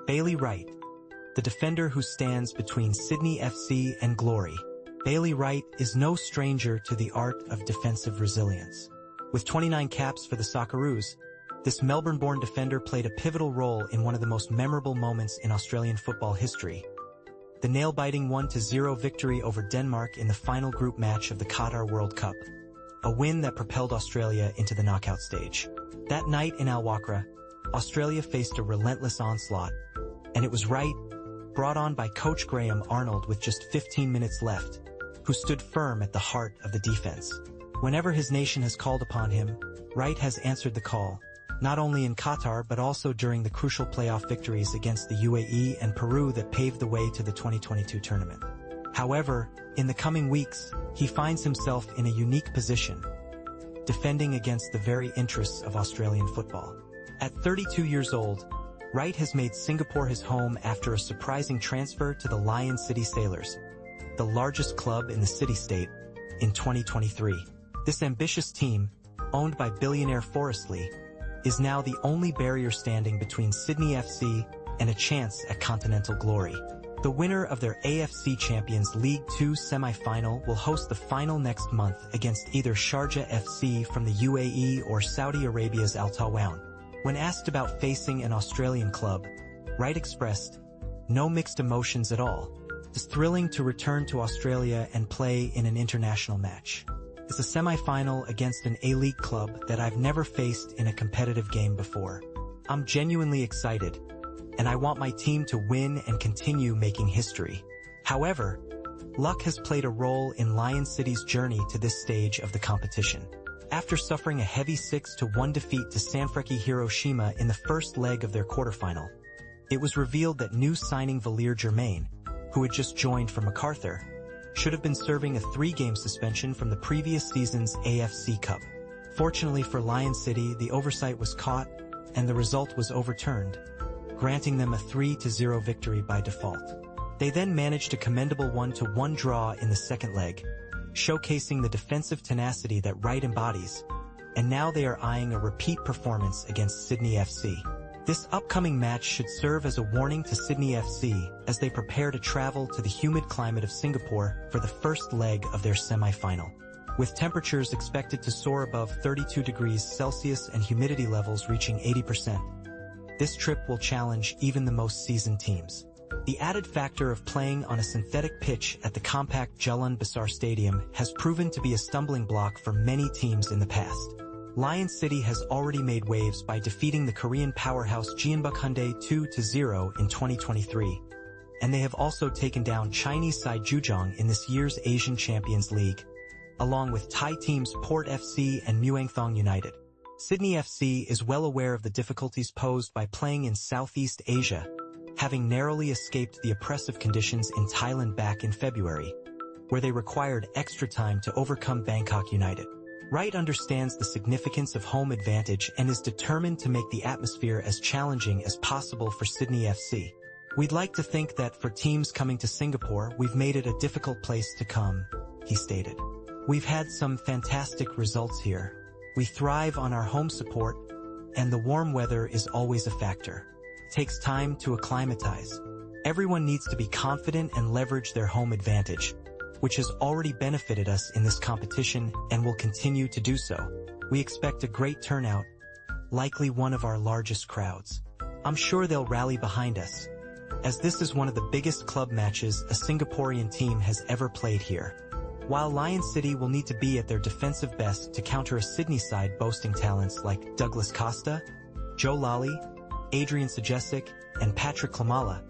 Bailey Wright, the defender who stands between Sydney FC and glory. Bailey Wright is no stranger to the art of defensive resilience. With 29 caps for the Socceroos, this Melbourne-born defender played a pivotal role in one of the most memorable moments in Australian football history. The nail-biting 1-0 victory over Denmark in the final group match of the Qatar World Cup, a win that propelled Australia into the knockout stage. That night in Al Wakrah, Australia faced a relentless onslaught, and it was Wright, brought on by coach Graham Arnold with just 15 minutes left, who stood firm at the heart of the defense. Whenever his nation has called upon him, Wright has answered the call, not only in Qatar but also during the crucial playoff victories against the UAE and Peru that paved the way to the 2022 tournament. However, in the coming weeks, he finds himself in a unique position, defending against the very interests of Australian football. At 32 years old, Wright has made Singapore his home after a surprising transfer to the Lion City Sailors, the largest club in the city-state, in 2023. This ambitious team, owned by billionaire Forrest Lee, is now the only barrier standing between Sydney FC and a chance at continental glory. The winner of their AFC Champions League 2 semi-final will host the final next month against either Sharjah FC from the UAE or Saudi Arabia's Al Tawun. When asked about facing an Australian club, Wright expressed, "No mixed emotions at all. It's thrilling to return to Australia and play in an international match. It's a semi-final against an A-League club that I've never faced in a competitive game before. I'm genuinely excited, and I want my team to win and continue making history." However, luck has played a role in Lion City's journey to this stage of the competition. After suffering a heavy 6-1 defeat to Sanfrecce Hiroshima in the first leg of their quarterfinal, it was revealed that new signing Valère Germain, who had just joined from MacArthur, should have been serving a 3-game suspension from the previous season's AFC Cup. Fortunately for Lion City, the oversight was caught and the result was overturned, granting them a 3-0 victory by default. They then managed a commendable 1-1 draw in the second leg, showcasing the defensive tenacity that Wright embodies, and now they are eyeing a repeat performance against Sydney FC. This upcoming match should serve as a warning to Sydney FC as they prepare to travel to the humid climate of Singapore for the first leg of their semi-final. With temperatures expected to soar above 32 degrees Celsius and humidity levels reaching 80%, this trip will challenge even the most seasoned teams. The added factor of playing on a synthetic pitch at the compact Jalan Besar Stadium has proven to be a stumbling block for many teams in the past. Lion City has already made waves by defeating the Korean powerhouse Jeonbuk Hyundai 2-0 in 2023, and they have also taken down Chinese side Zhejiang in this year's Asian Champions League, along with Thai teams Port FC and Muangthong United. Sydney FC is well aware of the difficulties posed by playing in Southeast Asia, having narrowly escaped the oppressive conditions in Thailand back in February, where they required extra time to overcome Bangkok United. Wright understands the significance of home advantage and is determined to make the atmosphere as challenging as possible for Sydney FC. "We'd like to think that for teams coming to Singapore, we've made it a difficult place to come," he stated. "We've had some fantastic results here. We thrive on our home support, and the warm weather is always a factor. It takes time to acclimatize. Everyone needs to be confident and leverage their home advantage, which has already benefited us in this competition and will continue to do so. We expect a great turnout, likely one of our largest crowds. I'm sure they'll rally behind us, as this is one of the biggest club matches a Singaporean team has ever played here." While Lion City will need to be at their defensive best to counter a Sydney side boasting talents like Douglas Costa, Joe Lally, Adrian Sajesic, and Patrick Klimala,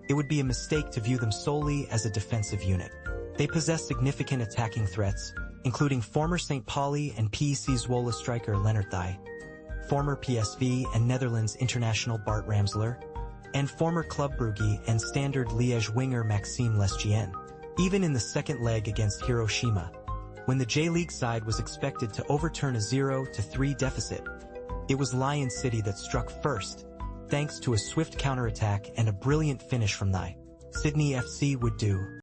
it would be a mistake to view them solely as a defensive unit. They possess significant attacking threats, including former St. Pauli and PEC Zwolle striker Leonard Thij, former PSV and Netherlands international Bart Ramsler, and former Club Brugge and Standard Liège winger Maxime Lestienne. Even in the second leg against Hiroshima, when the J-League side was expected to overturn a 0-3 deficit, it was Lion City that struck first, thanks to a swift counterattack and a brilliant finish from Thij. Sydney FC would do